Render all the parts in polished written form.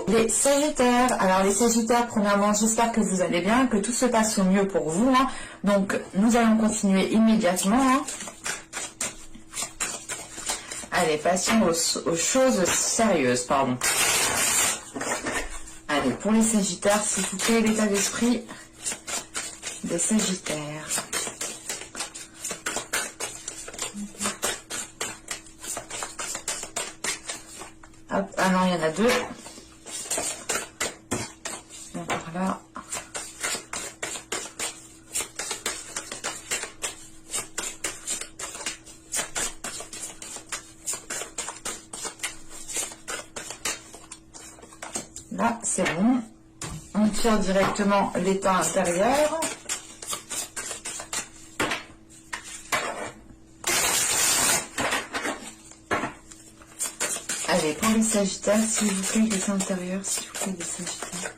les Sagittaires. Alors les Sagittaires, premièrement, j'espère que vous allez bien, que tout se passe au mieux pour vous. Hein. Donc nous allons continuer immédiatement. Hein. Allez, passons aux choses sérieuses, pardon. Allez, pour les Sagittaires, s'il vous plaît, l'état d'esprit des Sagittaires. Hop, ah non, il y en a deux. Encore là. Là, c'est bon. On tire directement l'état intérieur. Allez, pour les Sagittaires, s'il vous plaît, l'état intérieur, s'il vous plaît, les Sagittaires.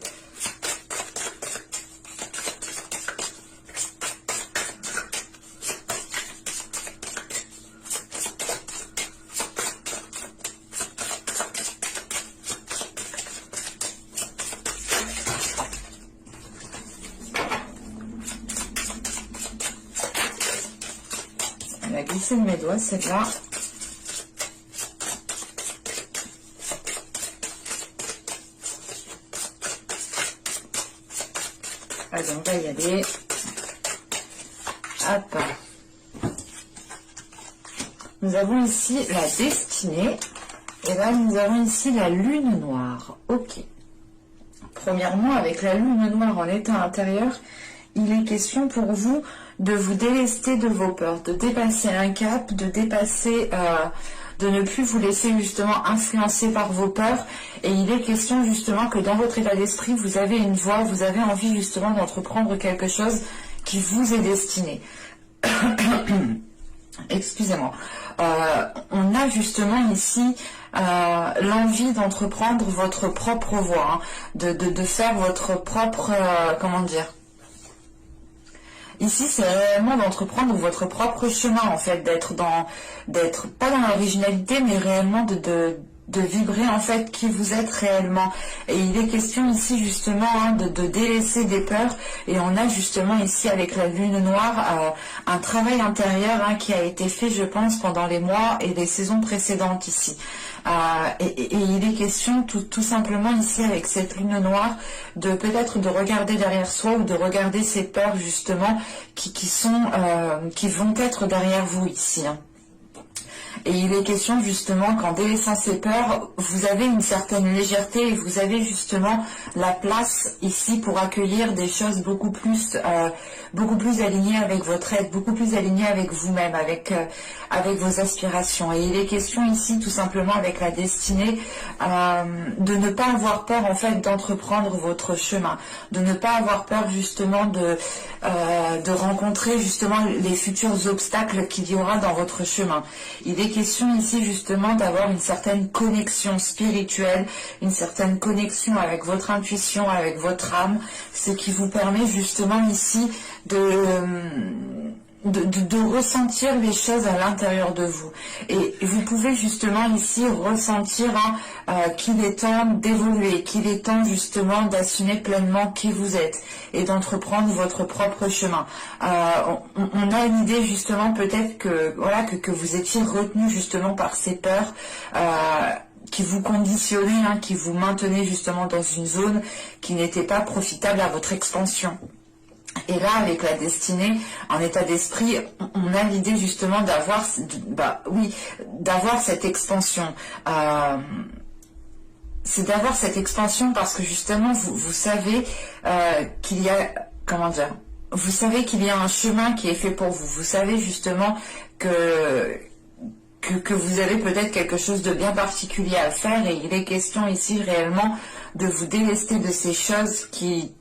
Elle a glissé de mes doigts, celle-là. Allez, on va y aller. Hop. Nous avons ici la destinée. Et là, nous avons ici la lune noire. Ok. Premièrement, avec la lune noire en état intérieur, il est question pour vous de vous délester de vos peurs, de dépasser un cap, de dépasser, de ne plus vous laisser justement influencer par vos peurs. Et il est question justement que dans votre état d'esprit, vous avez une voie, vous avez envie justement d'entreprendre quelque chose qui vous est destiné. Excusez-moi. On a justement ici l'envie d'entreprendre votre propre voie, hein, de faire votre propre, comment dire. Ici, c'est réellement d'entreprendre votre propre chemin, en fait, d'être pas dans l'originalité, mais réellement de vibrer, en fait, qui vous êtes réellement. Et il est question ici, justement, hein, de délaisser des peurs. Et on a justement ici, avec la lune noire, un travail intérieur hein, qui a été fait, je pense, pendant les mois et les saisons précédentes ici. Et il est question tout simplement ici avec cette lune noire de peut-être de regarder derrière soi ou de regarder ces peurs justement qui vont être derrière vous ici. Hein. Et il est question justement qu'en délaissant ces peurs, vous avez une certaine légèreté et vous avez justement la place ici pour accueillir des choses beaucoup plus alignées avec votre être, beaucoup plus alignées avec vous-même, avec vos aspirations. Et il est question ici tout simplement avec la destinée de ne pas avoir peur en fait d'entreprendre votre chemin, de ne pas avoir peur justement de rencontrer justement les futurs obstacles qu'il y aura dans votre chemin. Il est question ici justement d'avoir une certaine connexion spirituelle, une certaine connexion avec votre intuition, avec votre âme, ce qui vous permet justement ici de ressentir les choses à l'intérieur de vous. Et vous pouvez justement ici ressentir qu'il est temps d'évoluer, qu'il est temps justement d'assumer pleinement qui vous êtes et d'entreprendre votre propre chemin. On a une idée justement peut-être que voilà que vous étiez retenu justement par ces peurs qui vous conditionnaient, hein, qui vous maintenaient justement dans une zone qui n'était pas profitable à votre expansion. Et là, avec la destinée, en état d'esprit, on a l'idée justement d'avoir cette expansion. C'est d'avoir cette expansion parce que justement, vous savez qu'il y a, comment dire, vous savez qu'il y a un chemin qui est fait pour vous. Vous savez justement que vous avez peut-être quelque chose de bien particulier à faire et il est question ici réellement de vous délester de ces choses qui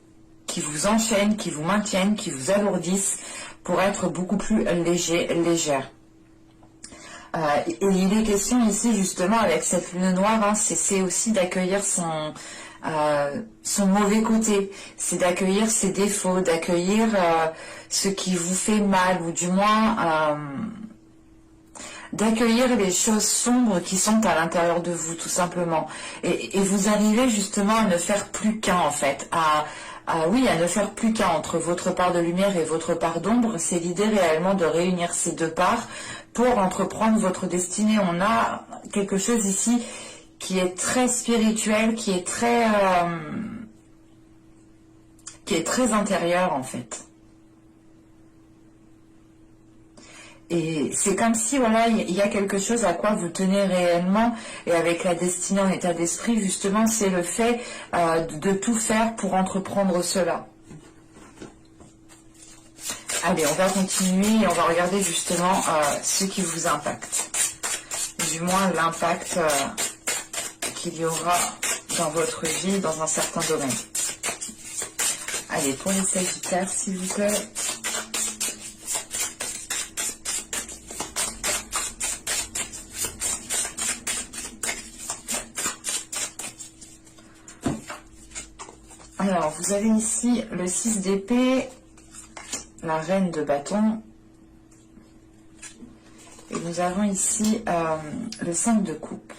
vous enchaînent, qui vous maintiennent, qui vous alourdissent pour être beaucoup plus légère. Et il est question ici justement avec cette lune noire, hein, c'est aussi d'accueillir son mauvais côté, c'est d'accueillir ses défauts, d'accueillir ce qui vous fait mal ou du moins d'accueillir les choses sombres qui sont à l'intérieur de vous, tout simplement. Et vous arrivez justement à ne faire plus qu'un, en fait, oui, à ne faire plus qu'un entre votre part de lumière et votre part d'ombre. C'est l'idée réellement de réunir ces deux parts pour entreprendre votre destinée. On a quelque chose ici qui est très spirituel, qui est très intérieur, en fait. Et c'est comme si, voilà, il y a quelque chose à quoi vous tenez réellement, et avec la destinée en état d'esprit, justement, c'est le fait de tout faire pour entreprendre cela. Allez, on va continuer et on va regarder justement ce qui vous impacte. Du moins, l'impact qu'il y aura dans votre vie, dans un certain domaine. Allez, pour les Sagittaires, s'il vous plaît. Alors, vous avez ici le 6 d'épée, la reine de bâton, et nous avons ici le 5 de coupe.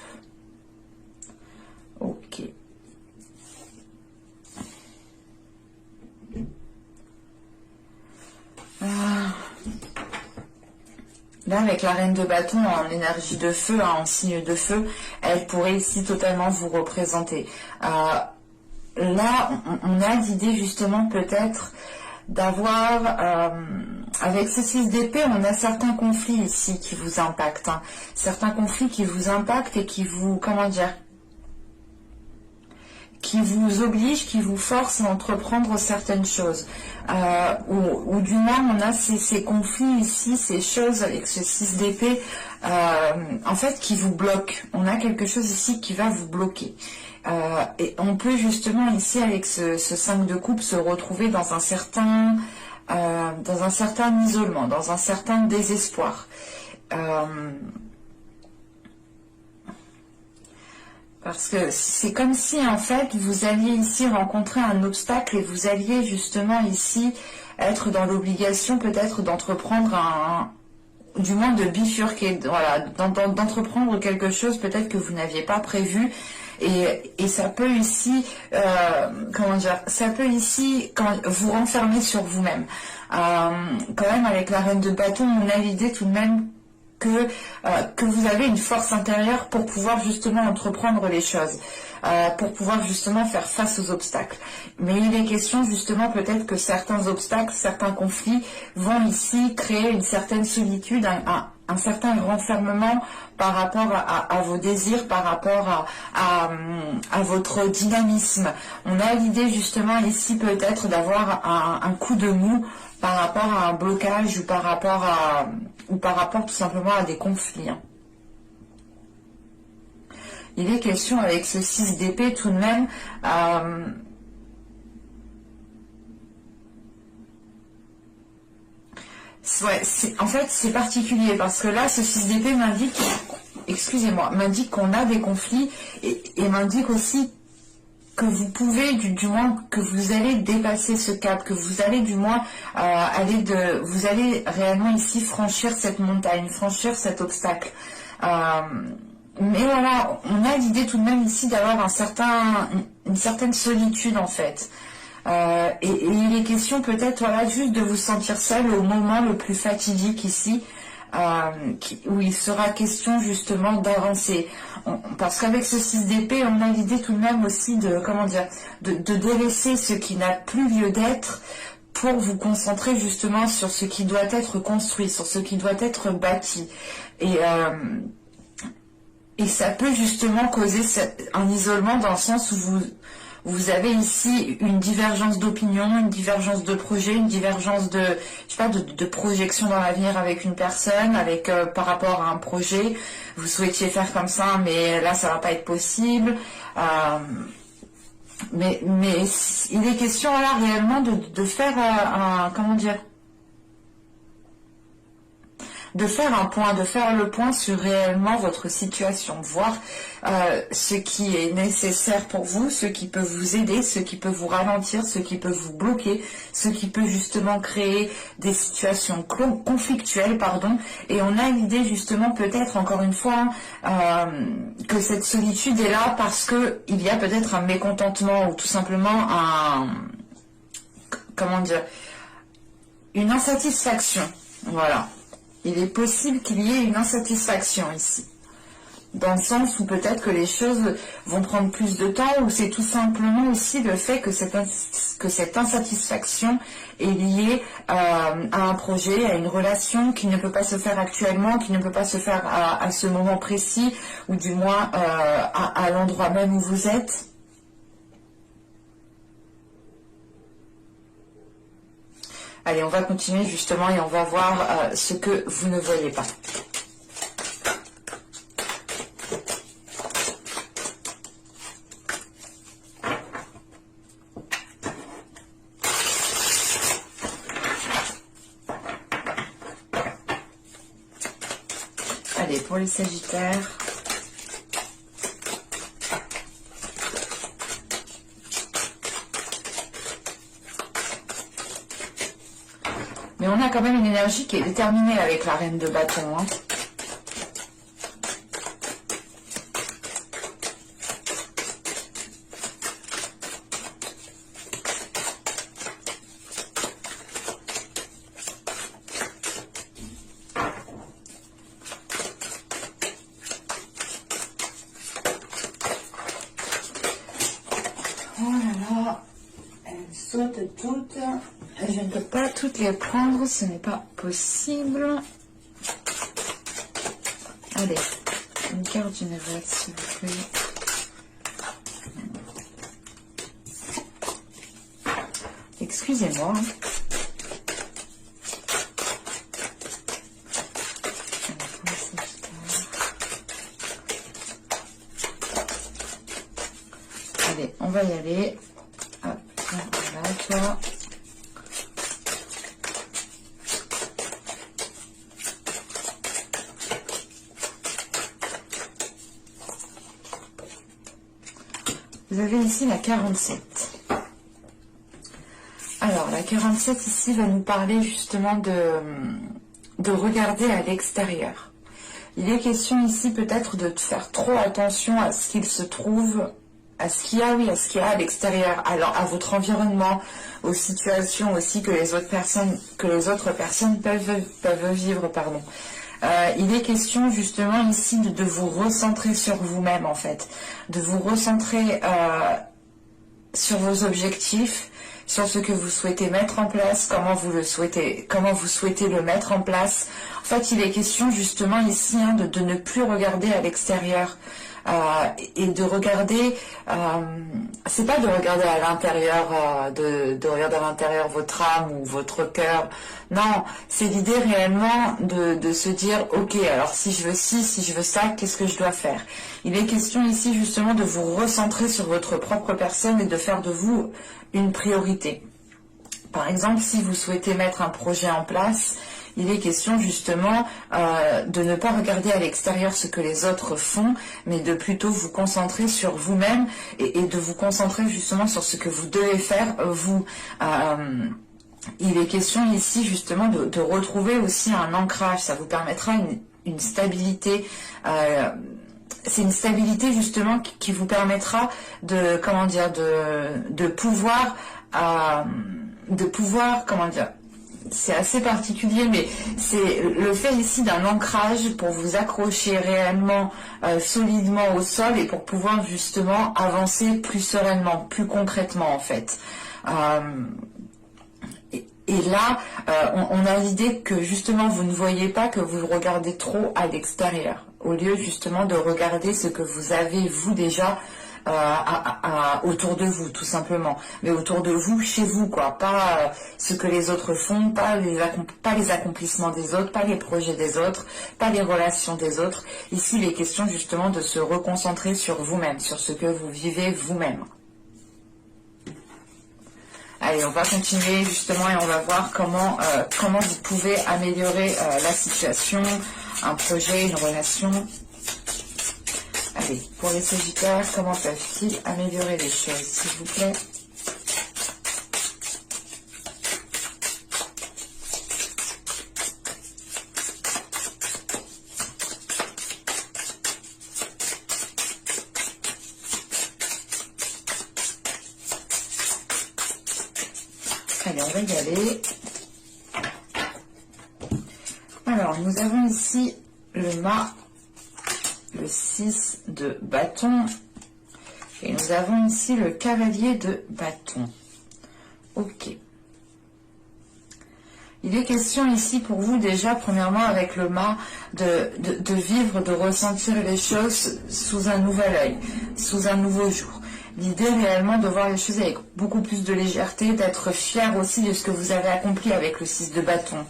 Ok. Là, avec la reine de bâton en énergie de feu, en signe de feu, elle pourrait ici totalement vous représenter. Là, on a l'idée justement peut-être d'avoir, avec ce 6 d'épée, on a certains conflits ici qui vous impactent. Hein. Certains conflits qui vous impactent et qui vous, comment dire, qui vous obligent, qui vous forcent à entreprendre certaines choses. Ou du moins, on a ces conflits ici, ces choses avec ce 6 d'épée, en fait, qui vous bloquent. On a quelque chose ici qui va vous bloquer. Et on peut justement ici, avec ce 5 de coupe, se retrouver dans un certain isolement, dans un certain désespoir. Parce que c'est comme si, en fait, vous alliez ici rencontrer un obstacle et vous alliez justement ici être dans l'obligation peut-être d'entreprendre du moins de bifurquer, voilà, d'entreprendre quelque chose peut-être que vous n'aviez pas prévu. Et ça peut ici, comment dire, ça peut ici vous renfermer sur vous-même. Quand même, avec la reine de bâton, on a l'idée tout de même que vous avez une force intérieure pour pouvoir justement entreprendre les choses, pour pouvoir justement faire face aux obstacles. Mais il est question justement peut-être que certains obstacles, certains conflits vont ici créer une certaine solitude, un certain renfermement par rapport à vos désirs, par rapport à votre dynamisme. On a l'idée justement ici peut-être d'avoir un coup de mou par rapport à un blocage ou par rapport tout simplement à des conflits. Il est question avec ce 6 d'épée tout de même en fait c'est particulier parce que là ce 6 d'épée m'indique, excusez-moi, m'indique qu'on a des conflits et m'indique aussi que vous pouvez, du moins, que vous allez dépasser ce cap, que vous allez du moins vous allez réellement ici franchir cette montagne, franchir cet obstacle. Mais voilà, on a l'idée tout de même ici d'avoir une certaine solitude en fait. Et il est question peut-être voilà, juste de vous sentir seul au moment le plus fatidique ici, où il sera question justement d'avancer. Parce qu'avec ce 6 d'épée, on a l'idée tout de même aussi de, comment dire, de délaisser ce qui n'a plus lieu d'être pour vous concentrer justement sur ce qui doit être construit, sur ce qui doit être bâti. Et ça peut justement causer un isolement dans le sens où vous avez ici une divergence d'opinion, une divergence de projet, une divergence de, je sais pas, de projection dans l'avenir avec une personne, par rapport à un projet. Vous souhaitiez faire comme ça, mais là ça va pas être possible. Mais il est question là réellement de faire comment dire, de faire un point, de faire le point sur réellement votre situation, voir ce qui est nécessaire pour vous, ce qui peut vous aider, ce qui peut vous ralentir, ce qui peut vous bloquer, ce qui peut justement créer des situations conflictuelles, pardon. Et on a l'idée justement peut-être encore une fois que cette solitude est là parce que il y a peut-être un mécontentement ou tout simplement comment dire, une insatisfaction. Voilà. Il est possible qu'il y ait une insatisfaction ici. Dans le sens où peut-être que les choses vont prendre plus de temps, ou c'est tout simplement aussi le fait que cette insatisfaction est liée à un projet, à une relation qui ne peut pas se faire actuellement, qui ne peut pas se faire à ce moment précis, ou du moins à l'endroit même où vous êtes. Allez, on va continuer justement et on va voir ce que vous ne voyez pas. Allez, pour les Sagittaires. Mais on a quand même une énergie qui est déterminée avec la reine de bâton. Hein. Oh là là, elles sautent toutes. Je ne peux pas toutes les prendre, ce n'est pas possible. Allez, une carte du Nevers, s'il vous plaît. Excusez-moi. Allez, on va y aller. Hop, voilà, toi. Vous avez ici la 47. Alors, la 47 ici va nous parler justement de regarder à l'extérieur. Il est question ici peut-être de faire trop attention à ce qu'il se trouve, à ce qu'il y a, oui, à ce qu'il y a à l'extérieur, alors à votre environnement, aux situations aussi que les autres personnes peuvent vivre, pardon. Il est question justement ici de vous recentrer sur vous-même en fait, de vous recentrer sur vos objectifs, sur ce que vous souhaitez mettre en place, comment vous souhaitez le mettre en place. En fait, il est question justement ici de ne plus regarder à l'extérieur et de regarder, c'est pas de regarder à l'intérieur, de regarder à l'intérieur votre âme ou votre cœur. Non, c'est l'idée réellement de se dire, ok, alors si je veux ci, si je veux ça, qu'est-ce que je dois faire? Il est question ici justement de vous recentrer sur votre propre personne et de faire de vous une priorité. Par exemple, si vous souhaitez mettre un projet en place, il est question justement de ne pas regarder à l'extérieur ce que les autres font, mais de plutôt vous concentrer sur vous-même et de vous concentrer justement sur ce que vous devez faire vous. Il est question ici justement de retrouver aussi un ancrage, ça vous permettra une stabilité. C'est une stabilité justement qui vous permettra de, comment dire, de pouvoir, comment dire, c'est assez particulier, mais c'est le fait ici d'un ancrage pour vous accrocher réellement solidement au sol et pour pouvoir justement avancer plus sereinement, plus concrètement en fait. Et là, on a l'idée que justement vous ne voyez pas, que vous regardez trop à l'extérieur, au lieu justement de regarder ce que vous avez vous déjà autour de vous, tout simplement. Mais autour de vous, chez vous, quoi. Pas ce que les autres font, pas les accomplissements des autres, pas les projets des autres, pas les relations des autres. Ici, il est question justement de se reconcentrer sur vous-même, sur ce que vous vivez vous-même. Allez, on va continuer justement et on va voir comment vous pouvez améliorer la situation, un projet, une relation. Allez, pour les Sagittaires, comment peuvent-ils améliorer les choses, s'il vous plaît? Allez, on va y aller. Alors, nous avons ici le mât, le 6 de bâton, et nous avons ici le cavalier de bâton. Ok. Il est question ici pour vous déjà, premièrement avec le mât, de vivre, de ressentir les choses sous un nouvel œil, sous un nouveau jour. L'idée réellement de voir les choses avec beaucoup plus de légèreté, d'être fier aussi de ce que vous avez accompli avec le 6 de bâton.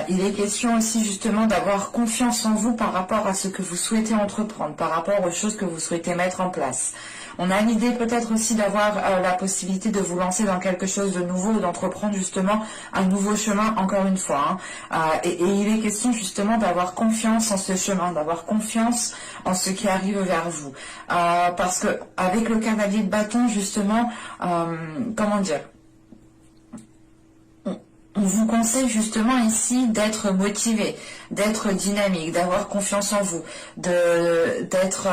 Il est question aussi justement d'avoir confiance en vous par rapport à ce que vous souhaitez entreprendre, par rapport aux choses que vous souhaitez mettre en place. On a l'idée peut-être aussi d'avoir la possibilité de vous lancer dans quelque chose de nouveau, d'entreprendre justement un nouveau chemin, encore une fois. Et il est question justement d'avoir confiance en ce chemin, d'avoir confiance en ce qui arrive vers vous. Parce que avec le cavalier de bâton, justement, comment dire, on vous conseille justement ici d'être motivé, d'être dynamique, d'avoir confiance en vous, d'être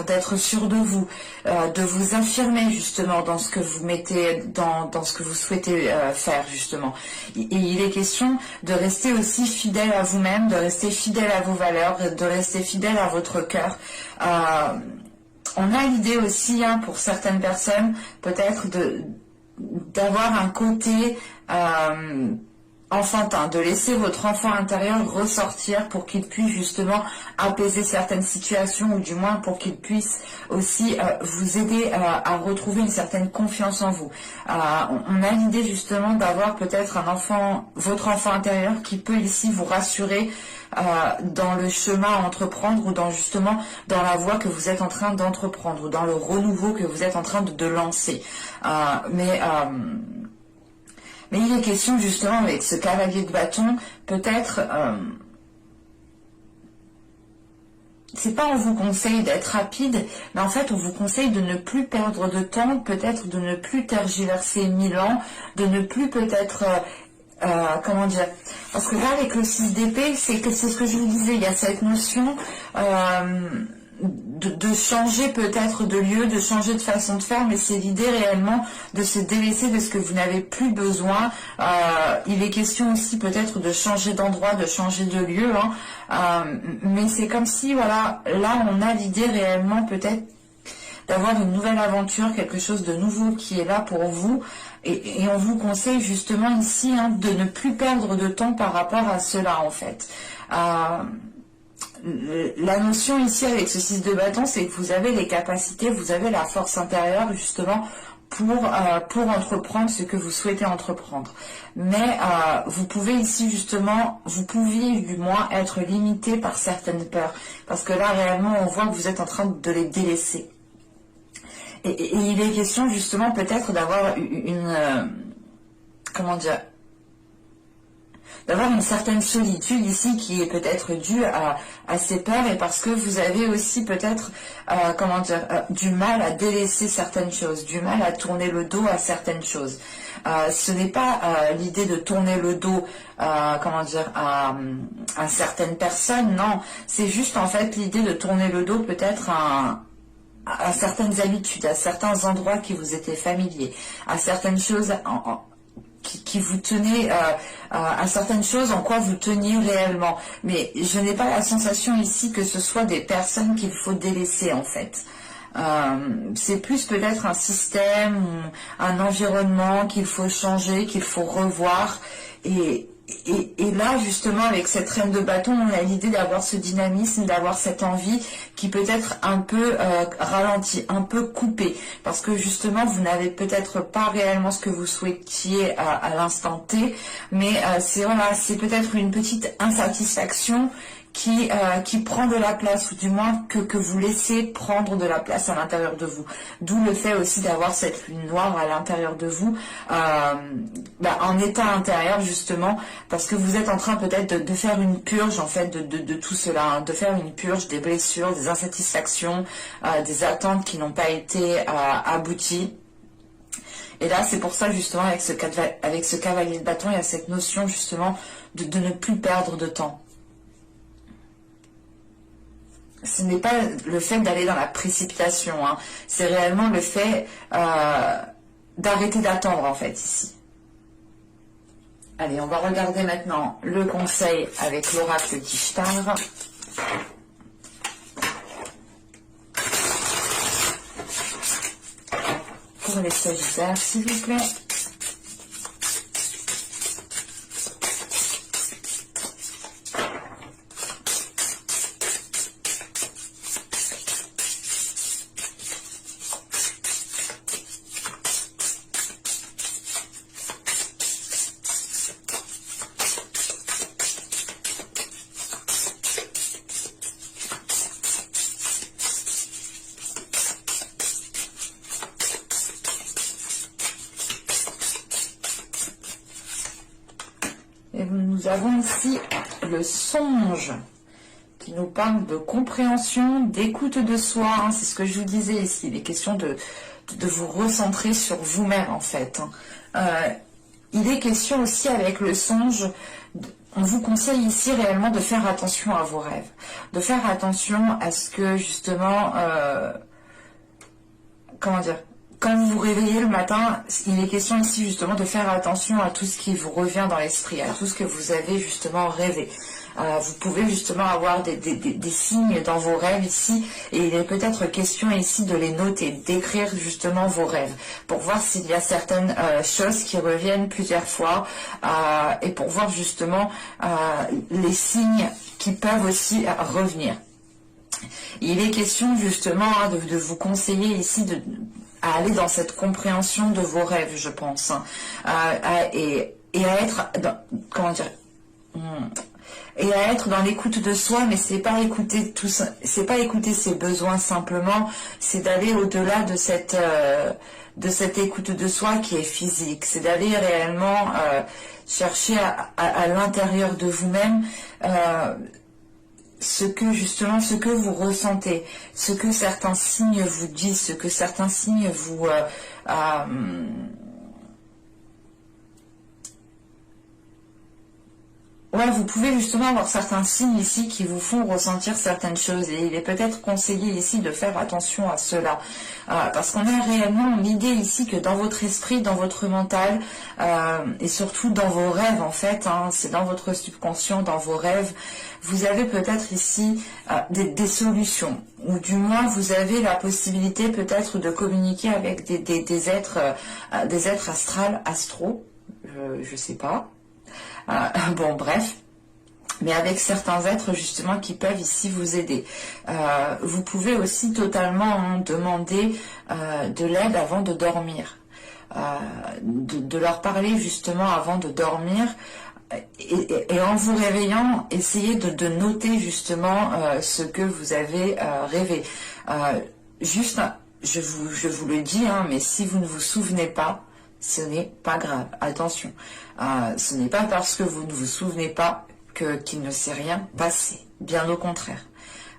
d'être sûr de vous, de vous affirmer justement dans ce que vous mettez, dans ce que vous souhaitez faire justement. Et il est question de rester aussi fidèle à vous-même, de rester fidèle à vos valeurs, de rester fidèle à votre cœur. On a l'idée aussi, pour certaines personnes, peut-être d'avoir un côté enfantin, de laisser votre enfant intérieur ressortir pour qu'il puisse justement apaiser certaines situations, ou du moins pour qu'il puisse aussi vous aider à retrouver une certaine confiance en vous. On a l'idée justement d'avoir peut-être votre enfant intérieur qui peut ici vous rassurer dans le chemin à entreprendre, ou dans la voie que vous êtes en train d'entreprendre, ou dans le renouveau que vous êtes en train de lancer. Mais il est question justement avec ce cavalier de bâton, peut-être, c'est pas on vous conseille d'être rapide, mais en fait on vous conseille de ne plus perdre de temps, peut-être de ne plus tergiverser 1000 ans, de ne plus peut-être... comment dire, parce que là avec le 6 d'épée, c'est ce que je vous disais, il y a cette notion de changer peut-être de lieu, de changer de façon de faire, mais c'est l'idée réellement de se délaisser de ce que vous n'avez plus besoin. Il est question aussi peut-être de changer d'endroit, de changer de lieu, mais c'est comme si, voilà, là on a l'idée réellement peut-être d'avoir une nouvelle aventure, quelque chose de nouveau qui est là pour vous, et on vous conseille justement ici de ne plus perdre de temps par rapport à cela en fait. La notion ici avec ce 6 de bâton, c'est que vous avez les capacités, vous avez la force intérieure justement pour entreprendre ce que vous souhaitez entreprendre. Mais vous pouvez ici justement, vous pouviez du moins être limité par certaines peurs, parce que là réellement on voit que vous êtes en train de les délaisser. Et il est question justement peut-être d'avoir d'avoir une certaine solitude ici qui est peut-être due à ces peurs, et parce que vous avez aussi peut-être du mal à délaisser certaines choses, du mal à tourner le dos à certaines choses. Ce n'est pas l'idée de tourner le dos à certaines personnes, non, c'est juste en fait l'idée de tourner le dos peut-être à certaines habitudes, à certains endroits qui vous étaient familiers, à certaines choses qui vous tenaient, à certaines choses en quoi vous teniez réellement. Mais je n'ai pas la sensation ici que ce soit des personnes qu'il faut délaisser en fait. C'est plus peut-être un système, un environnement qu'il faut changer, qu'il faut revoir. Et là, justement, avec cette reine de bâton, on a l'idée d'avoir ce dynamisme, d'avoir cette envie qui peut être un peu ralentie, un peu coupée. Parce que justement, vous n'avez peut-être pas réellement ce que vous souhaitiez à l'instant T, mais c'est peut-être une petite insatisfaction qui prend de la place, ou du moins que vous laissez prendre de la place à l'intérieur de vous. D'où le fait aussi d'avoir cette lune noire à l'intérieur de vous, en état intérieur justement, parce que vous êtes en train peut-être de faire une purge en fait de tout cela, hein, de faire une purge des blessures, des insatisfactions, des attentes qui n'ont pas été abouties. Et là, c'est pour ça justement avec ce cavalier de bâton, il y a cette notion justement de ne plus perdre de temps. Ce n'est pas le fait d'aller dans la précipitation, hein. C'est réellement le fait d'arrêter d'attendre en fait ici. Allez, on va regarder maintenant le conseil avec l'oracle d'Ishtar. Pour les Sagittaires, s'il vous plaît. Et nous avons ici le songe qui nous parle de compréhension, d'écoute de soi. Hein, c'est ce que je vous disais ici. Il est question de vous recentrer sur vous-même en fait. Il est question aussi avec le songe, on vous conseille ici réellement de faire attention à vos rêves. De faire attention à ce que justement, comment dire, quand vous vous réveillez le matin, il est question ici justement de faire attention à tout ce qui vous revient dans l'esprit, à tout ce que vous avez justement rêvé. Vous pouvez justement avoir des signes dans vos rêves ici, et il est peut-être question ici de les noter, d'écrire justement vos rêves, pour voir s'il y a certaines choses qui reviennent plusieurs fois, et pour voir justement les signes qui peuvent aussi revenir. Il est question justement de vous conseiller ici à aller dans cette compréhension de vos rêves, je pense, hein, et à être dans, comment dire, et à être dans l'écoute de soi, mais c'est pas écouter tout ça, c'est pas écouter ses besoins simplement, c'est d'aller au-delà de cette écoute de soi qui est physique, c'est d'aller réellement chercher à l'intérieur de vous-même ce que vous ressentez, ce que certains signes vous disent, ce que certains signes vous ouais, vous pouvez justement avoir certains signes ici qui vous font ressentir certaines choses, et il est peut-être conseillé ici de faire attention à cela, parce qu'on a réellement l'idée ici que dans votre esprit, dans votre mental, et surtout dans vos rêves en fait, hein, c'est dans votre subconscient, dans vos rêves, vous avez peut-être ici des solutions, ou du moins vous avez la possibilité peut-être de communiquer avec des êtres astro, je sais pas. Bon, bref, mais avec certains êtres justement qui peuvent ici vous aider. Vous pouvez aussi totalement demander de l'aide avant de dormir, de leur parler justement avant de dormir, et en vous réveillant, essayez de noter justement ce que vous avez rêvé. Juste, je vous le dis, hein, mais si vous ne vous souvenez pas, ce n'est pas grave, attention. Ce n'est pas parce que vous ne vous souvenez pas qu'il ne s'est rien passé, bien au contraire.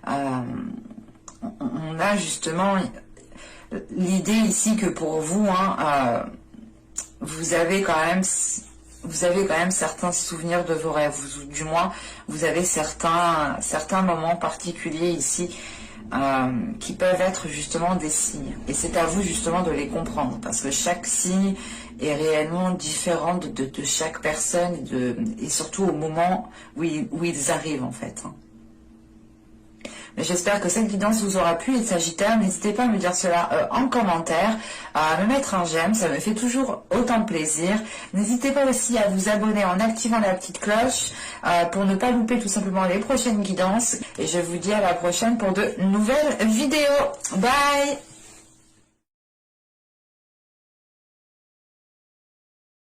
On a justement l'idée ici que pour vous, hein, vous avez quand même certains souvenirs de vos rêves, ou du moins vous avez certains moments particuliers ici qui peuvent être justement des signes, et c'est à vous justement de les comprendre, parce que chaque signe est réellement différent de chaque personne, et surtout au moment où ils arrivent en fait. Mais j'espère que cette guidance vous aura plu, les Sagittaires. N'hésitez pas à me dire cela en commentaire, à me mettre un j'aime, ça me fait toujours autant plaisir. N'hésitez pas aussi à vous abonner en activant la petite cloche pour ne pas louper tout simplement les prochaines guidances. Et je vous dis à la prochaine pour de nouvelles vidéos. Bye!